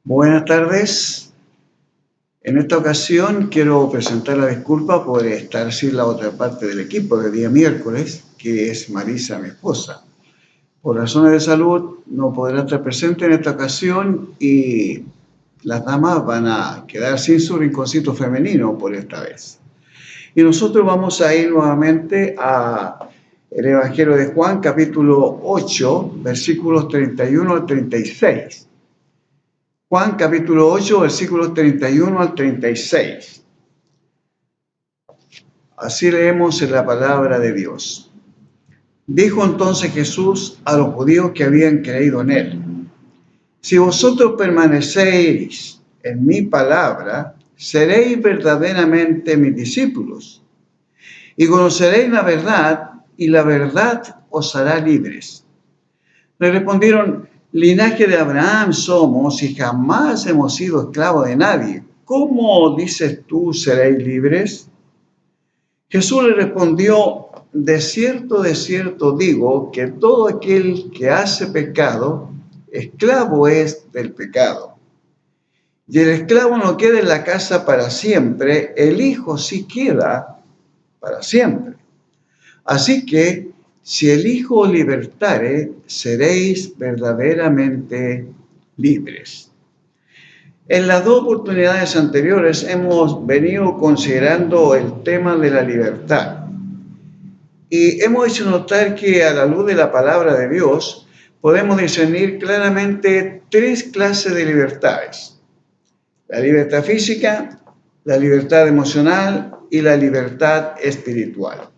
Buenas tardes. En esta ocasión quiero presentar la disculpa por estar sin la otra parte del equipo del día miércoles, que es Marisa, mi esposa. Por razones de salud no podrá estar presente en esta ocasión y las damas van a quedar sin su rinconcito femenino por esta vez. Y nosotros vamos a ir nuevamente a el Evangelio de Juan, capítulo 8, versículos 31 al 36. Juan capítulo 8, versículos 31 al 36. Así leemos en la palabra de Dios. Dijo entonces Jesús a los judíos que habían creído en él: si vosotros permanecéis en mi palabra, seréis verdaderamente mis discípulos, y conoceréis la verdad, y la verdad os hará libres. Le respondieron: linaje de Abraham somos y jamás hemos sido esclavos de nadie. ¿Cómo dices tú seréis libres? Jesús le respondió: de cierto digo que todo aquel que hace pecado, esclavo es del pecado. Y el esclavo no queda en la casa para siempre, el Hijo sí queda para siempre. Así que si el Hijo os libertare, seréis verdaderamente libres. En las dos oportunidades anteriores hemos venido considerando el tema de la libertad. Y hemos hecho notar que a la luz de la palabra de Dios podemos discernir claramente tres clases de libertades: la libertad física, la libertad emocional y la libertad espiritual.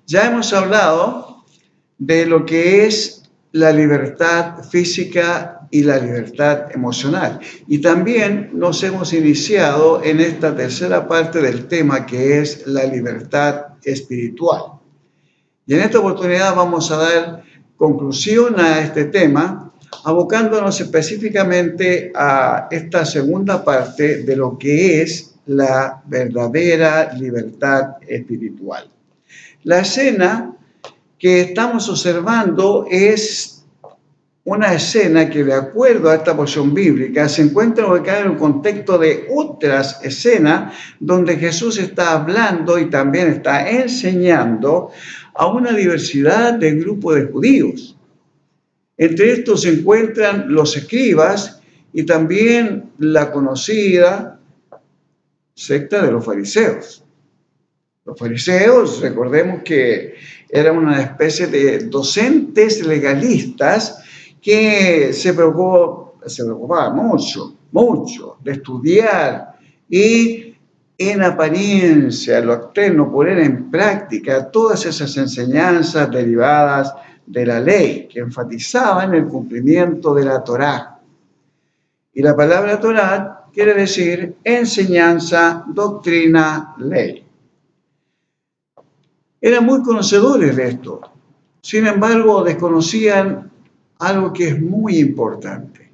Ya hemos hablado de lo que es la libertad física y la libertad emocional. Y también nos hemos iniciado en esta tercera parte del tema, que es la libertad espiritual. Y en esta oportunidad vamos a dar conclusión a este tema, abocándonos específicamente a esta segunda parte de lo que es la verdadera libertad espiritual. La escena que estamos observando es una escena que, de acuerdo a esta porción bíblica, se encuentra ubicada en el contexto de otras escenas donde Jesús está hablando y también está enseñando a una diversidad de grupos de judíos. Entre estos se encuentran los escribas y también la conocida secta de los fariseos. Los fariseos, recordemos que eran una especie de docentes legalistas que se preocupaban mucho de estudiar y en apariencia, lo externo, poner en práctica todas esas enseñanzas derivadas de la ley que enfatizaban el cumplimiento de la Torá. Y la palabra Torá quiere decir enseñanza, doctrina, ley. Eran muy conocedores de esto. Sin embargo, desconocían algo que es muy importante.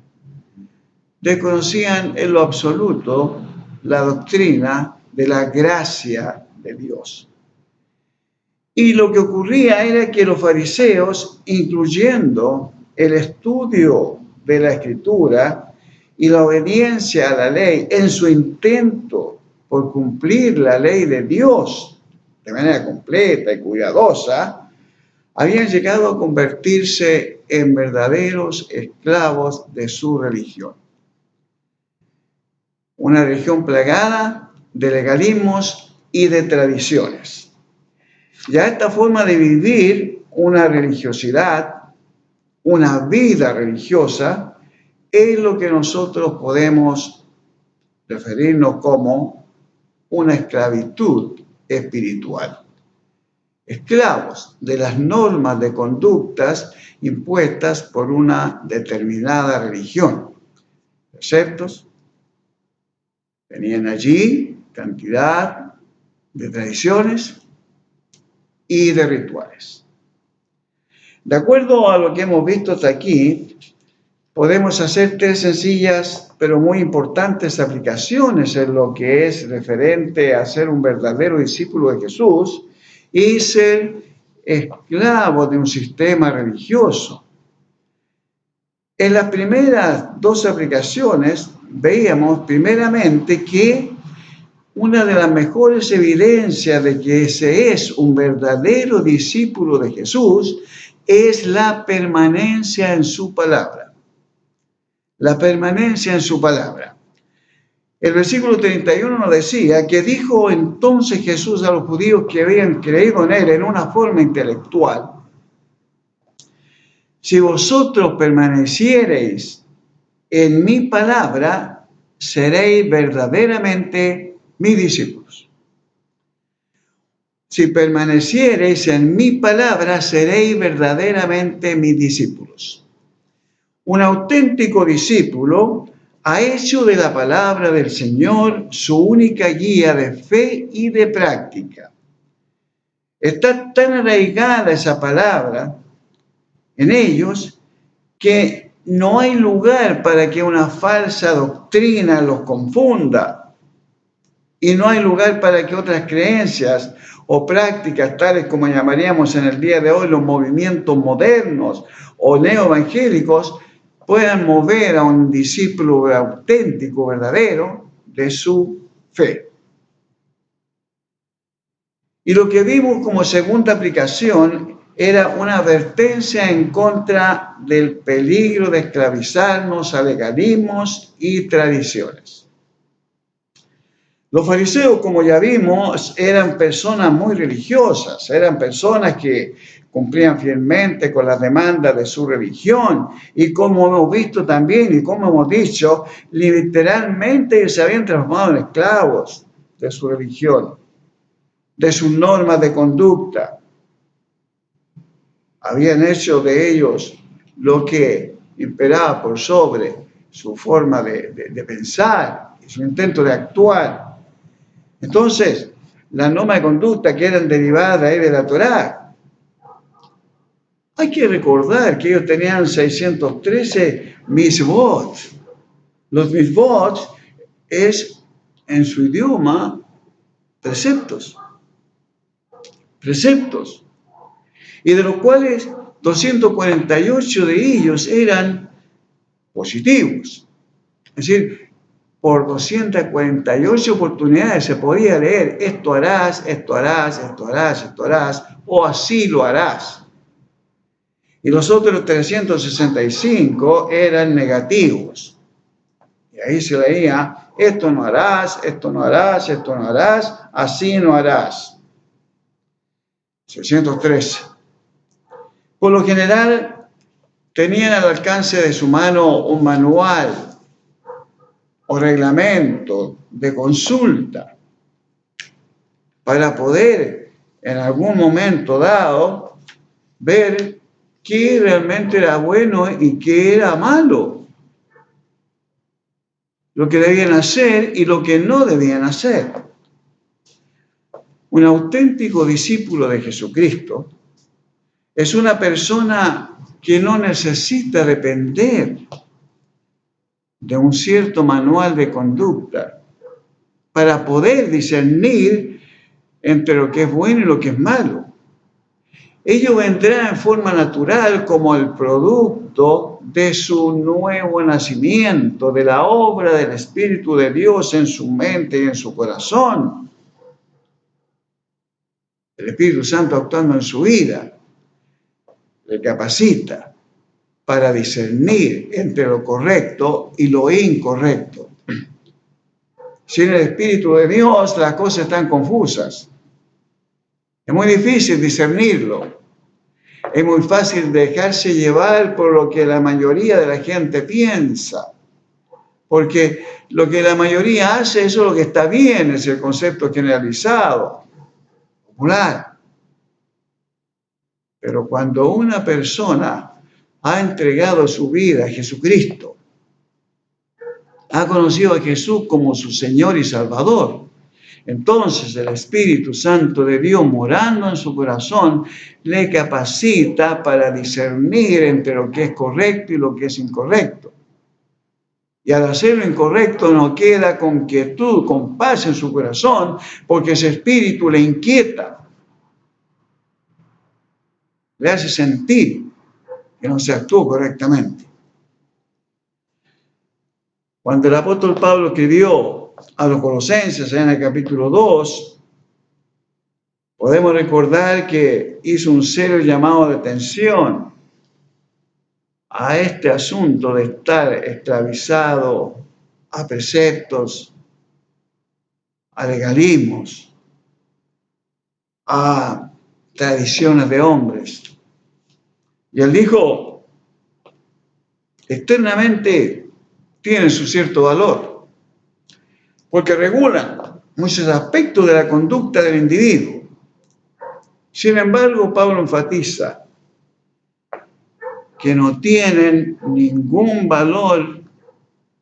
Desconocían en lo absoluto la doctrina de la gracia de Dios. Y lo que ocurría era que los fariseos, incluyendo el estudio de la Escritura y la obediencia a la ley en su intento por cumplir la ley de Dios de manera completa y cuidadosa, habían llegado a convertirse en verdaderos esclavos de su religión. Una religión plagada de legalismos y de tradiciones. Ya esta forma de vivir una religiosidad, una vida religiosa, es lo que nosotros podemos referirnos como una esclavitud espiritual. Esclavos de las normas de conductas impuestas por una determinada religión. Preceptos. Tenían allí cantidad de tradiciones y de rituales. De acuerdo a lo que hemos visto hasta aquí, podemos hacer tres sencillas pero muy importantes aplicaciones en lo que es referente a ser un verdadero discípulo de Jesús y ser esclavo de un sistema religioso. En las primeras dos aplicaciones veíamos primeramente que una de las mejores evidencias de que se es un verdadero discípulo de Jesús es la permanencia en su palabra. La permanencia en su palabra. El versículo 31 nos decía que dijo entonces Jesús a los judíos que habían creído en él en una forma intelectual: si vosotros permaneciereis en mi palabra, seréis verdaderamente mis discípulos. Si permaneciereis en mi palabra, seréis verdaderamente mis discípulos. Un auténtico discípulo ha hecho de la palabra del Señor su única guía de fe y de práctica. Está tan arraigada esa palabra en ellos que no hay lugar para que una falsa doctrina los confunda, y no hay lugar para que otras creencias o prácticas, tales como llamaríamos en el día de hoy los movimientos modernos o neoevangélicos, puedan mover a un discípulo auténtico, verdadero, de su fe. Y lo que vimos como segunda aplicación era una advertencia en contra del peligro de esclavizarnos a legalismos y tradiciones. Los fariseos, como ya vimos, eran personas muy religiosas, eran personas que cumplían fielmente con las demandas de su religión, y como hemos visto también y como hemos dicho, literalmente se habían transformado en esclavos de su religión, de sus normas de conducta. Habían hecho de ellos lo que imperaba por sobre su forma de pensar y su intento de actuar. Entonces, las normas de conducta que eran derivadas de la Torá, hay que recordar que ellos tenían 613 misvot. Los misvot es, en su idioma, preceptos. Preceptos. Y de los cuales 248 de ellos eran positivos. Es decir, por 248 oportunidades se podía leer: esto harás, esto harás, esto harás, esto harás, o así lo harás. Y los otros 365 eran negativos. Y ahí se leía: esto no harás, esto no harás, esto no harás, así no harás. 613. Por lo general, tenían al alcance de su mano un manual o reglamento de consulta para poder en algún momento dado ver qué realmente era bueno y qué era malo, lo que debían hacer y lo que no debían hacer. Un auténtico discípulo de Jesucristo es una persona que no necesita depender de un cierto manual de conducta para poder discernir entre lo que es bueno y lo que es malo. Ello vendrá en forma natural como el producto de su nuevo nacimiento, de la obra del Espíritu de Dios en su mente y en su corazón. El Espíritu Santo actuando en su vida le capacita para discernir entre lo correcto y lo incorrecto. Sin el Espíritu de Dios, las cosas están confusas. Es muy difícil discernirlo. Es muy fácil dejarse llevar por lo que la mayoría de la gente piensa. Porque lo que la mayoría hace, eso es lo que está bien, es el concepto generalizado, popular. Pero cuando una persona ha entregado su vida a Jesucristo, ha conocido a Jesús como su Señor y Salvador, entonces el Espíritu Santo de Dios morando en su corazón le capacita para discernir entre lo que es correcto y lo que es incorrecto. Y al hacer lo incorrecto no queda con quietud, con paz en su corazón, porque ese espíritu le inquieta, le hace sentir que no se actuó correctamente. Cuando el apóstol Pablo escribió a los Colosenses en el capítulo 2, podemos recordar que hizo un serio llamado de atención a este asunto de estar esclavizado a preceptos, a legalismos, a tradiciones de hombres. Y él dijo, externamente tienen su cierto valor, porque regulan muchos aspectos de la conducta del individuo. Sin embargo, Pablo enfatiza que no tienen ningún valor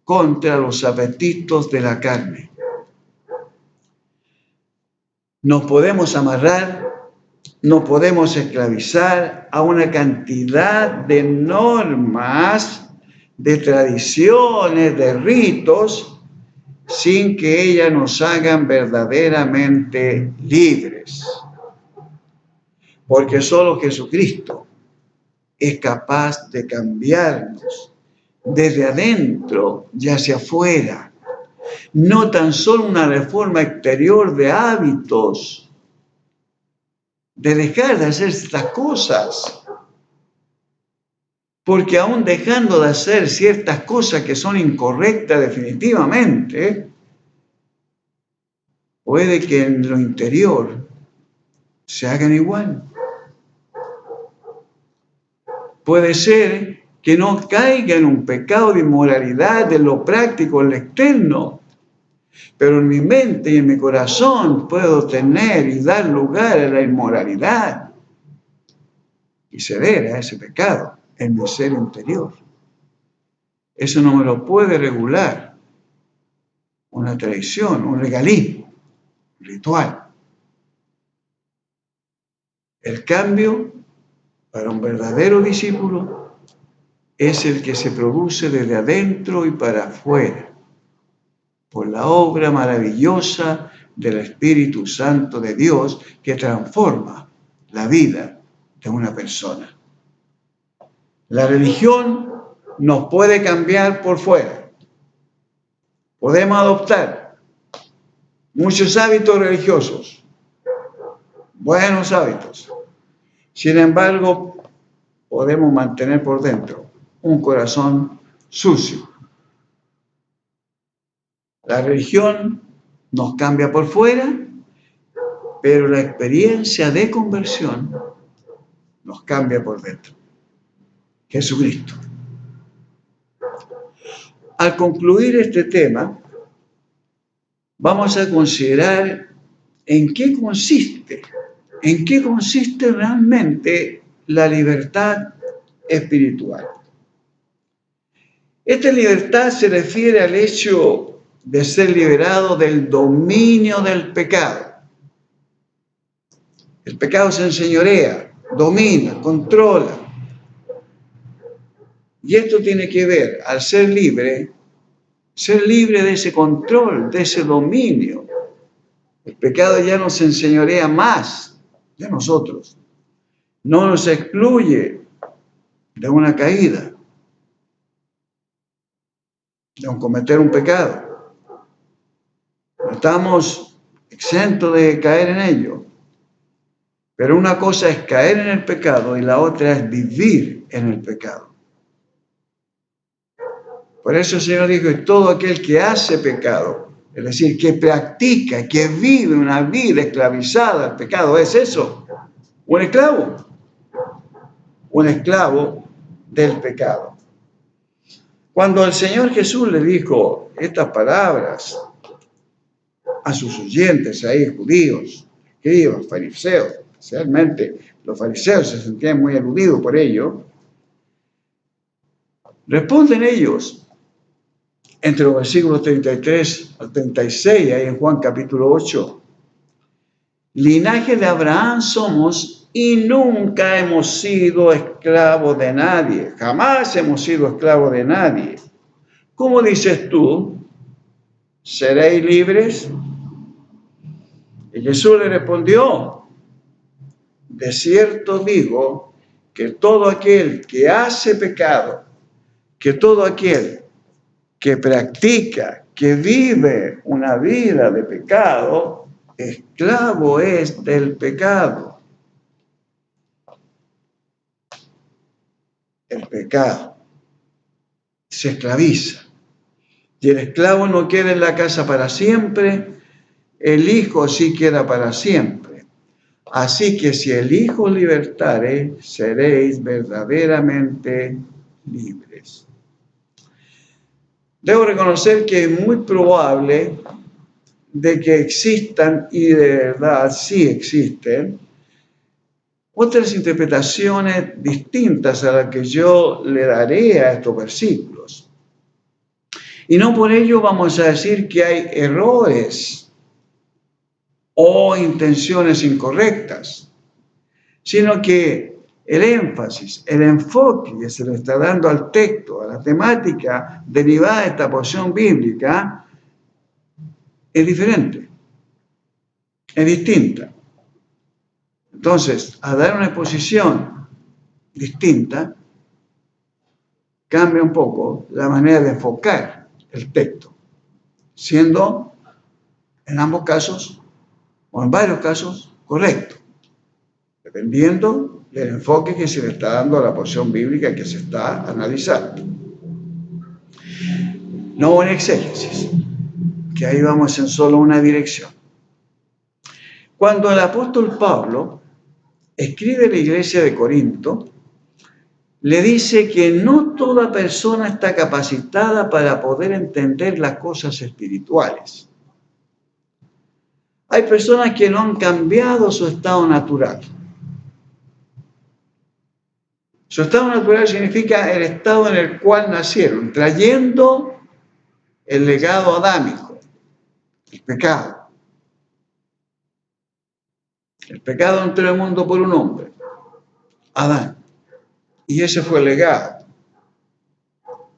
contra los apetitos de la carne. Nos podemos amarrar, nos podemos esclavizar a una cantidad de normas, de tradiciones, de ritos, sin que ellas nos hagan verdaderamente libres. Porque solo Jesucristo es capaz de cambiarnos desde adentro y hacia afuera. No tan solo una reforma exterior de hábitos, de dejar de hacer estas cosas. Porque aún dejando de hacer ciertas cosas que son incorrectas definitivamente, puede que en lo interior se hagan igual. Puede ser que no caiga en un pecado de inmoralidad de lo práctico, en lo externo, pero en mi mente y en mi corazón puedo tener y dar lugar a la inmoralidad y ceder a ese pecado en mi ser interior. Eso no me lo puede regular una tradición, un legalismo, un ritual. El cambio para un verdadero discípulo es el que se produce desde adentro y para afuera, por la obra maravillosa del Espíritu Santo de Dios que transforma la vida de una persona. La religión nos puede cambiar por fuera. Podemos adoptar muchos hábitos religiosos, buenos hábitos. Sin embargo, podemos mantener por dentro un corazón sucio. La religión nos cambia por fuera, pero la experiencia de conversión nos cambia por dentro. Jesucristo. Al concluir este tema, vamos a considerar en qué consiste realmente la libertad espiritual. Esta libertad se refiere al hecho de ser liberado del dominio del pecado. El pecado se enseñorea, domina, controla. Y esto tiene que ver, al ser libre de ese control, de ese dominio. El pecado ya no se enseñorea más de nosotros. No nos excluye de una caída, de un cometer un pecado. No estamos exentos de caer en ello. Pero una cosa es caer en el pecado y la otra es vivir en el pecado. Por eso el Señor dijo, y todo aquel que hace pecado, es decir, que practica, que vive una vida esclavizada al pecado, ¿es eso? Un esclavo del pecado. Cuando el Señor Jesús le dijo estas palabras a sus oyentes ahí, judíos, escribas, fariseos, especialmente los fariseos se sentían muy aludidos por ello, responden ellos, entre los versículos 33 al 36, ahí en Juan capítulo 8, linaje de Abraham somos y nunca hemos sido esclavos de nadie, jamás hemos sido esclavos de nadie. ¿Cómo dices tú? ¿Seréis libres? Y Jesús le respondió, de cierto digo que todo aquel que hace pecado, que todo aquel que practica, que vive una vida de pecado, esclavo es del pecado. El pecado se esclaviza. Y el esclavo no queda en la casa para siempre, el Hijo sí queda para siempre. Así que si el Hijo libertare, seréis verdaderamente libres. Debo reconocer que es muy probable de que existan, y de verdad sí existen, otras interpretaciones distintas a las que yo le daré a estos versículos. Y no por ello vamos a decir que hay errores o intenciones incorrectas, sino que el énfasis, el enfoque que se le está dando al texto, a la temática derivada de esta porción bíblica, es diferente, es distinta. Entonces, al dar una exposición distinta, cambia un poco la manera de enfocar el texto, siendo en ambos casos, o en varios casos, correcto, dependiendo del enfoque que se le está dando a la porción bíblica que se está analizando. No en exégesis, que ahí vamos en solo una dirección. Cuando el apóstol Pablo escribe a la iglesia de Corinto, le dice que no toda persona está capacitada para poder entender las cosas espirituales. Hay personas que no han cambiado su estado natural. Su estado natural significa el estado en el cual nacieron, trayendo el legado adámico, el pecado. El pecado entró al mundo por un hombre, Adán. Y ese fue el legado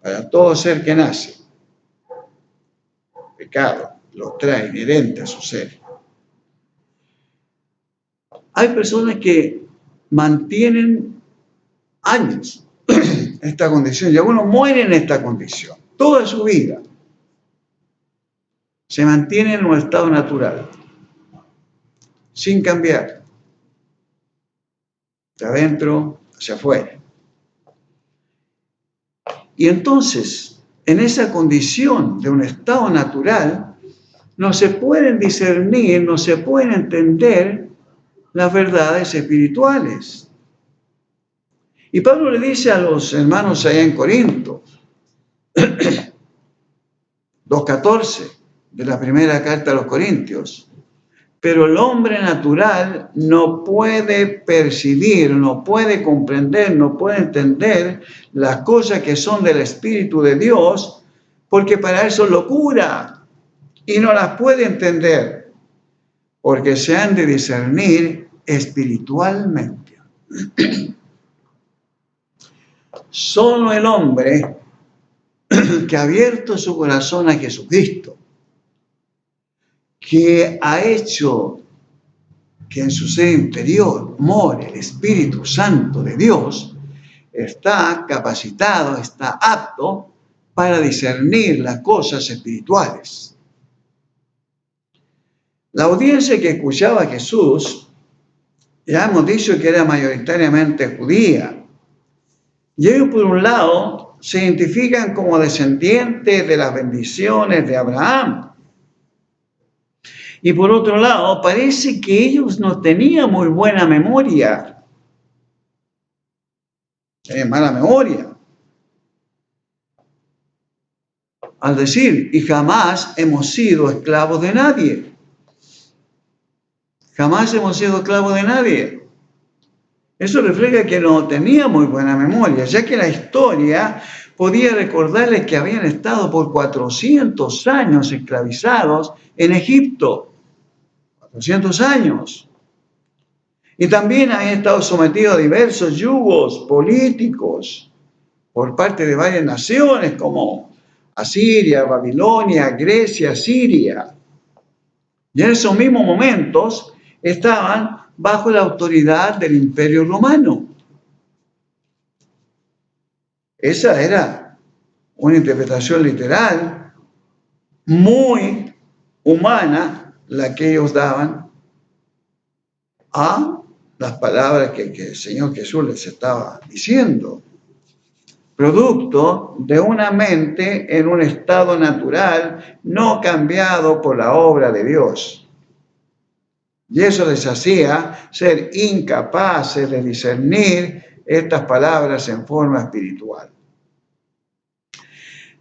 para todo ser que nace. El pecado lo trae inherente a su ser. Hay personas que mantienen años esta condición y algunos mueren en esta condición toda su vida. Se mantienen en un estado natural, sin cambiar, de adentro hacia afuera. Y entonces, en esa condición de un estado natural, no se pueden discernir, no se pueden entender las verdades espirituales. Y Pablo le dice a los hermanos allá en Corinto, 2:14 de la primera carta a los Corintios, pero el hombre natural no puede percibir, no puede comprender, no puede entender las cosas que son del Espíritu de Dios, porque para eso es locura y no las puede entender, porque se han de discernir espiritualmente. Solo el hombre que ha abierto su corazón a Jesucristo, que ha hecho que en su ser interior more el Espíritu Santo de Dios, está capacitado, está apto para discernir las cosas espirituales. La audiencia que escuchaba a Jesús, ya hemos dicho que era mayoritariamente judía, y ellos por un lado se identifican como descendientes de las bendiciones de Abraham. Y por otro lado, parece que ellos no tenían muy buena memoria. Tenían mala memoria. Al decir, y jamás hemos sido esclavos de nadie. Jamás hemos sido esclavos de nadie. Eso refleja que no tenía muy buena memoria, ya que la historia podía recordarles que habían estado por 400 años esclavizados en Egipto. 400 años. Y también habían estado sometidos a diversos yugos políticos por parte de varias naciones como Asiria, Babilonia, Grecia, Siria. Y en esos mismos momentos estaban bajo la autoridad del Imperio Romano. Esa era una interpretación literal muy humana la que ellos daban a las palabras que el Señor Jesús les estaba diciendo, producto de una mente en un estado natural no cambiado por la obra de Dios. Y eso les hacía ser incapaces de discernir estas palabras en forma espiritual.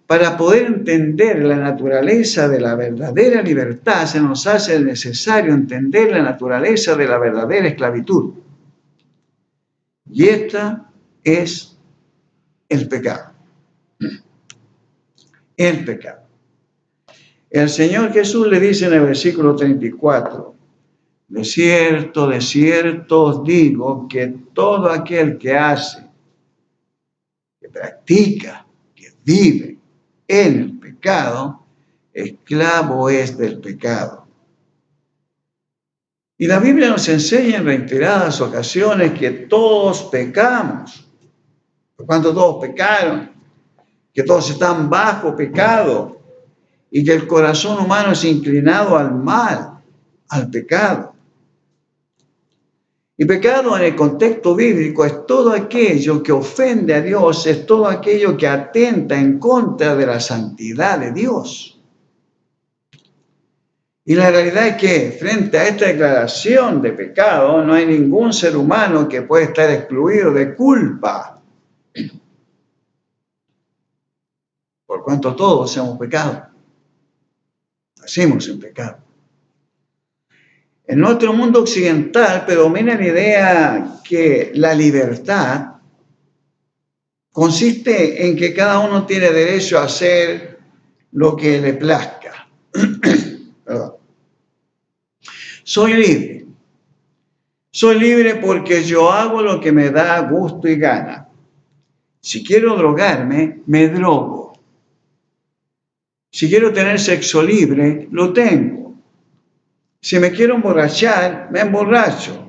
Para poder entender la naturaleza de la verdadera libertad, se nos hace necesario entender la naturaleza de la verdadera esclavitud. Y esta es el pecado. El pecado. El Señor Jesús le dice en el versículo 34, de cierto os digo que todo aquel que hace, que practica, que vive en el pecado, esclavo es del pecado. Y la Biblia nos enseña en reiteradas ocasiones que todos pecamos. Por cuanto todos pecaron, que todos están bajo pecado y que el corazón humano es inclinado al mal, al pecado. Y pecado en el contexto bíblico es todo aquello que ofende a Dios, es todo aquello que atenta en contra de la santidad de Dios. Y la realidad es que frente a esta declaración de pecado no hay ningún ser humano que pueda estar excluido de culpa. Por cuanto todos hemos pecado. Nacimos en pecado. En nuestro mundo occidental predomina la idea que la libertad consiste en que cada uno tiene derecho a hacer lo que le plazca. Soy libre. Soy libre porque yo hago lo que me da gusto y gana. Si quiero drogarme, me drogo. Si quiero tener sexo libre, lo tengo. Si me quiero emborrachar, me emborracho.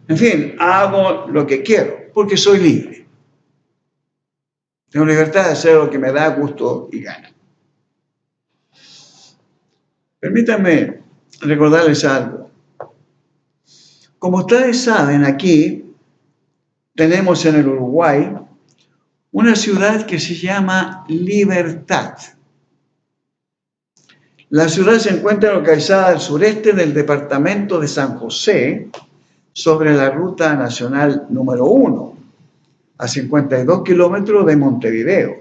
En fin, hago lo que quiero, porque soy libre. Tengo libertad de hacer lo que me da gusto y gana. Permítanme recordarles algo. Como ustedes saben, aquí tenemos en el Uruguay una ciudad que se llama Libertad. La ciudad se encuentra localizada al sureste del departamento de San José, sobre la ruta nacional número 1, a 52 kilómetros de Montevideo.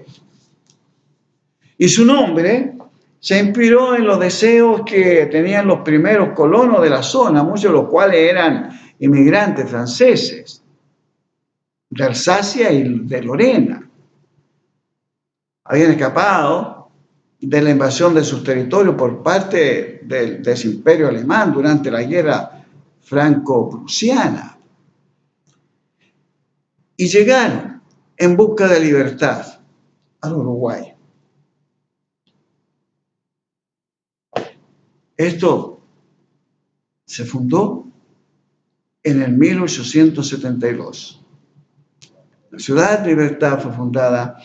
Y su nombre se inspiró en los deseos que tenían los primeros colonos de la zona, muchos de los cuales eran inmigrantes franceses, de Alsacia y de Lorena. Habían escapado de la invasión de sus territorios por parte del imperio alemán durante la guerra franco-prusiana. Y llegaron en busca de libertad al Uruguay. Esto se fundó en el 1872. La ciudad de Libertad fue fundada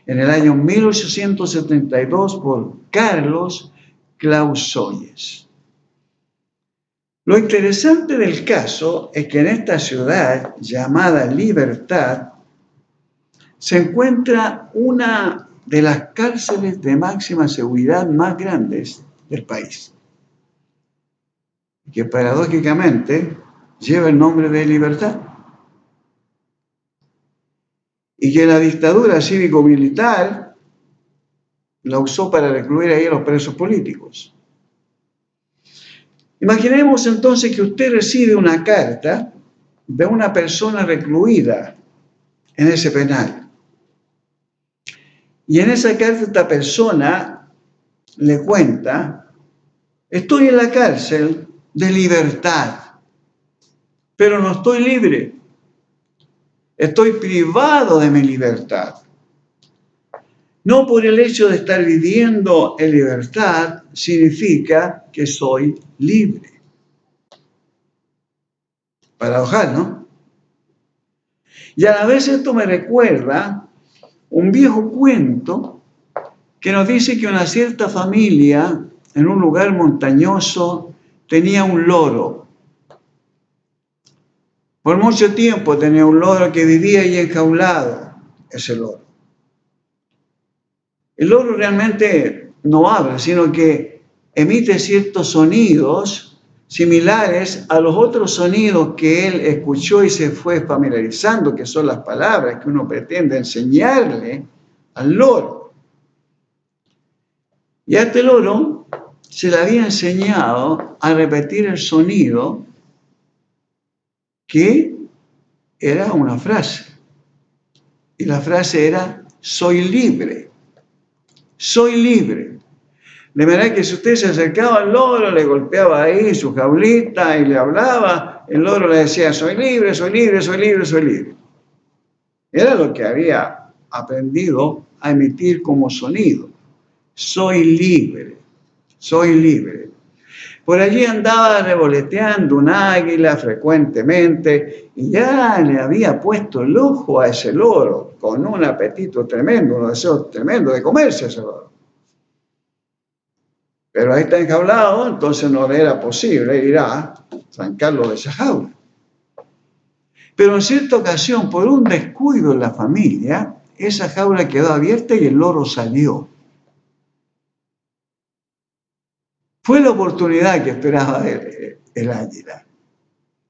en el año 1872 por Carlos Clausóyes. Lo interesante del caso es que en esta ciudad llamada Libertad se encuentra una de las cárceles de máxima seguridad más grandes del país, que paradójicamente lleva el nombre de Libertad, y que la dictadura cívico-militar la usó para recluir ahí a los presos políticos. Imaginemos entonces que usted recibe una carta de una persona recluida en ese penal. Y en esa carta esta persona le cuenta: estoy en la cárcel de Libertad, pero no estoy libre. Estoy privado de mi libertad. No por el hecho de estar viviendo en libertad significa que soy libre. Paradojal, ¿no? Y a la vez esto me recuerda un viejo cuento que nos dice que una cierta familia en un lugar montañoso tenía un loro. Por mucho tiempo tenía un loro que vivía ahí enjaulado, ese loro. El loro realmente no habla, sino que emite ciertos sonidos similares a los otros sonidos que él escuchó y se fue familiarizando, que son las palabras que uno pretende enseñarle al loro. Y a este loro se le había enseñado a repetir el sonido que era una frase. Y la frase era, soy libre, soy libre. De manera que si usted se acercaba al loro, le golpeaba ahí su jaulita y le hablaba, el loro le decía, soy libre, soy libre, soy libre, soy libre. Era lo que había aprendido a emitir como sonido. Soy libre, soy libre. Por allí andaba revoloteando un águila frecuentemente y ya le había puesto el ojo a ese loro con un apetito tremendo, un deseo tremendo de comerse ese loro. Pero ahí está enjaulado, entonces no le era posible ir a sacarlo de esa jaula. Pero en cierta ocasión, por un descuido en la familia, esa jaula quedó abierta y el loro salió. Fue la oportunidad que esperaba el águila.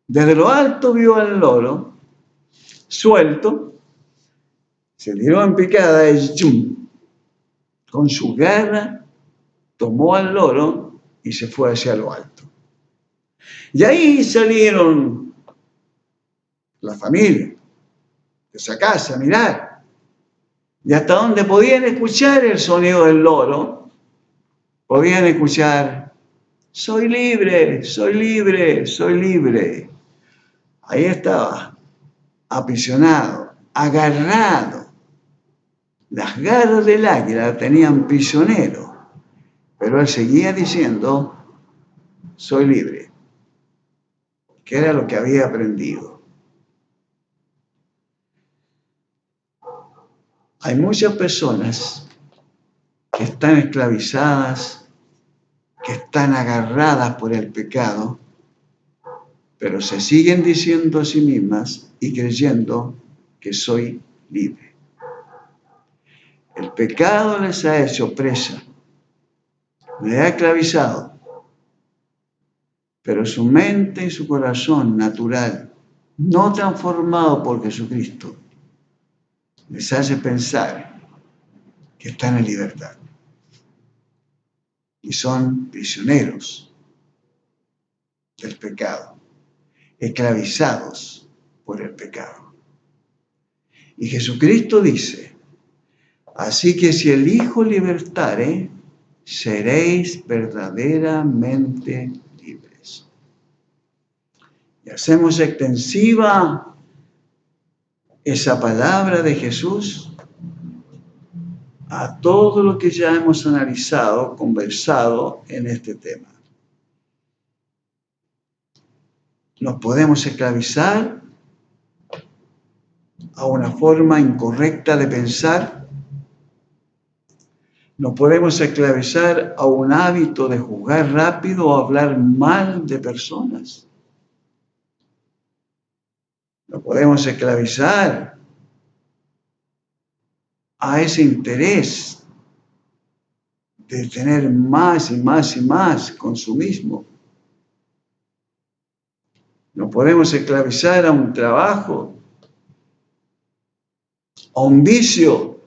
Desde lo alto vio al loro suelto, se tiró en picada y ¡chum! Con su garra tomó al loro y se fue hacia lo alto. Y ahí salieron la familia de esa casa a mirar. Y hasta donde podían escuchar el sonido del loro, podían escuchar, soy libre, soy libre, soy libre. Ahí estaba, aprisionado, agarrado. Las garras del águila tenían prisionero, pero él seguía diciendo, soy libre, que era lo que había aprendido. Hay muchas personas que están esclavizadas, que están agarradas por el pecado, pero se siguen diciendo a sí mismas y creyendo que soy libre. El pecado les ha hecho presa, les ha esclavizado, pero su mente y su corazón natural, no transformado por Jesucristo, les hace pensar que están en libertad y son prisioneros del pecado, esclavizados por el pecado. Y Jesucristo dice, así que si el Hijo libertare, seréis verdaderamente libres. Y hacemos extensiva esa palabra de Jesús a todo lo que ya hemos analizado, conversado en este tema. Nos podemos esclavizar a una forma incorrecta de pensar. Nos podemos esclavizar a un hábito de juzgar rápido o hablar mal de personas. Nos podemos esclavizar a ese interés de tener más y más y más consumismo. Nos podemos esclavizar a un trabajo, a un vicio.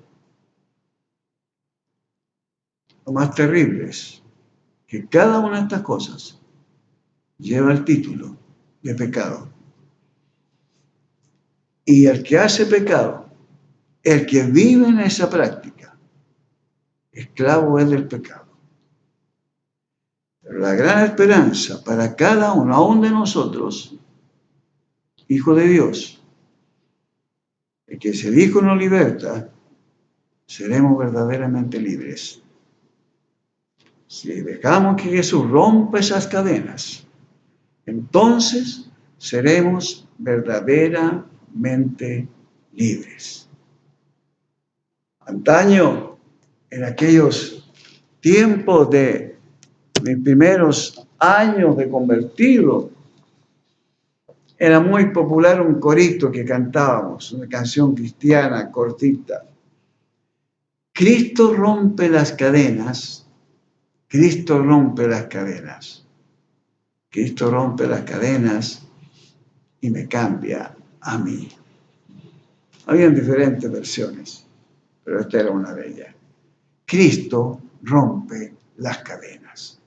Lo más terrible es que cada una de estas cosas lleva el título de pecado. Y el que hace pecado, el que vive en esa práctica, esclavo es del pecado. Pero la gran esperanza para cada uno, aún de nosotros, hijo de Dios, es que si el Hijo nos liberta, seremos verdaderamente libres. Si dejamos que Jesús rompa esas cadenas, entonces seremos verdaderamente libres. Antaño, en aquellos tiempos de mis primeros años de convertido, era muy popular un corito que cantábamos, una canción cristiana cortita. Cristo rompe las cadenas, Cristo rompe las cadenas, Cristo rompe las cadenas y me cambia a mí. Habían diferentes versiones, pero esta era una de ellas. Cristo rompe las cadenas.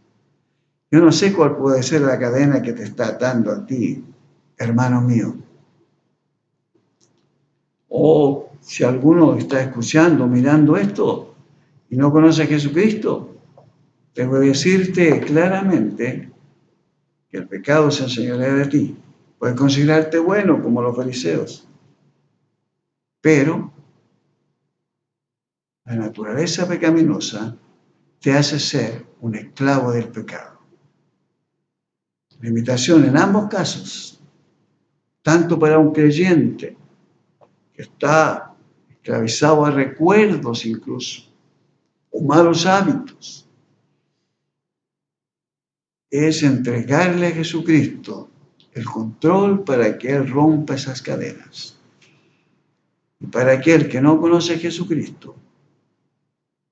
Yo no sé cuál puede ser la cadena que te está atando a ti, hermano mío. O si alguno está escuchando, mirando esto y no conoce a Jesucristo, tengo que decirte claramente que el pecado se enseñorea de ti. Puedes considerarte bueno como los fariseos, pero la naturaleza pecaminosa te hace ser un esclavo del pecado. La invitación en ambos casos, tanto para un creyente que está esclavizado a recuerdos incluso, o malos hábitos, es entregarle a Jesucristo el control para que Él rompa esas cadenas. Y para aquel que no conoce a Jesucristo,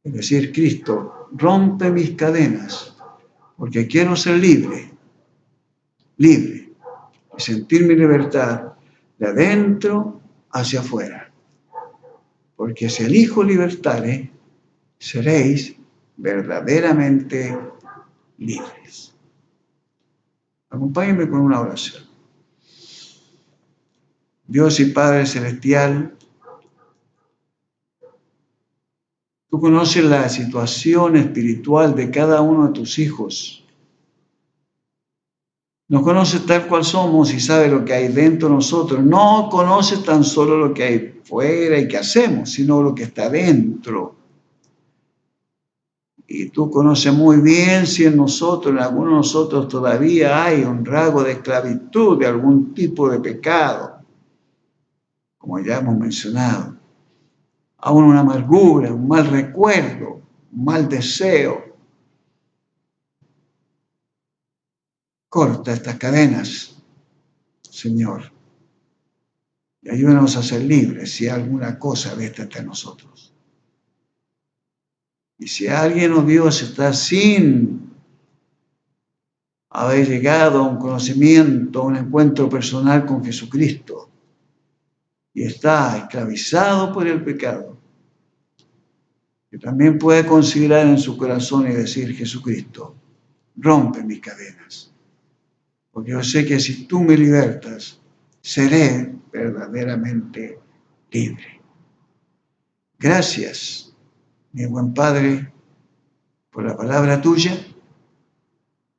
es decir, Cristo rompe mis cadenas porque quiero ser libre, y sentir mi libertad de adentro hacia afuera. Porque si elijo libertare, seréis verdaderamente libres. Acompáñenme con una oración. Dios y Padre Celestial, tú conoces la situación espiritual de cada uno de tus hijos. Nos conoces tal cual somos y sabes lo que hay dentro de nosotros. No conoces tan solo lo que hay fuera y que hacemos, sino lo que está dentro. Y tú conoces muy bien si en nosotros, en algunos de nosotros todavía hay un rasgo de esclavitud, de algún tipo de pecado, como ya hemos mencionado. Aún una amargura, un mal recuerdo, un mal deseo. Corta estas cadenas, Señor, y ayúdanos a ser libres si hay alguna cosa de esta entre nosotros. Y si alguien, oh Dios, está sin haber llegado a un conocimiento, a un encuentro personal con Jesucristo, y está esclavizado por el pecado, que también puede considerar en su corazón y decir: Jesucristo, rompe mis cadenas, porque yo sé que si tú me libertas, seré verdaderamente libre. Gracias, mi buen Padre, por la palabra tuya,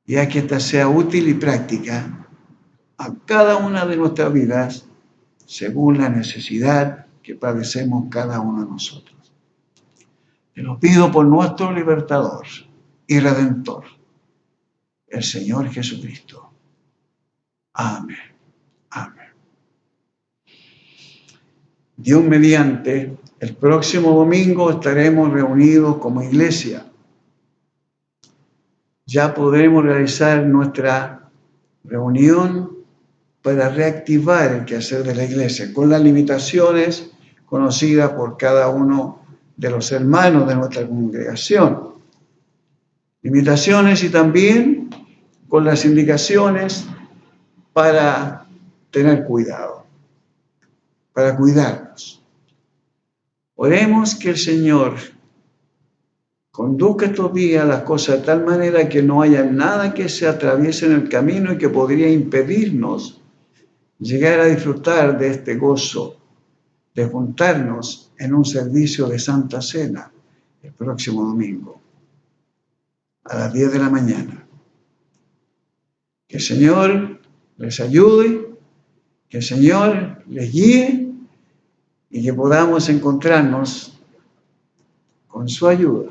y a que esta sea útil y práctica a cada una de nuestras vidas, según la necesidad que padecemos cada uno de nosotros. Te lo pido por nuestro libertador y redentor, el Señor Jesucristo. Amén. Amén. Dios mediante, el próximo domingo estaremos reunidos como iglesia. Ya podremos realizar nuestra reunión para reactivar el quehacer de la iglesia, con las limitaciones conocidas por cada uno de los hermanos de nuestra congregación. Limitaciones y también con las indicaciones para tener cuidado, para cuidarnos. Oremos que el Señor conduzca estos días las cosas de tal manera que no haya nada que se atraviese en el camino y que podría impedirnos llegar a disfrutar de este gozo, de juntarnos en un servicio de Santa Cena el próximo domingo a las 10 de la mañana. Que el Señor les ayude, que el Señor les guíe y que podamos encontrarnos con su ayuda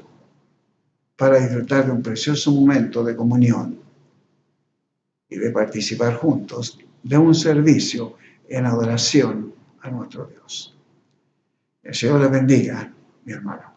para disfrutar de un precioso momento de comunión y de participar juntos de un servicio en adoración a nuestro Dios. El Señor les bendiga, mi hermano.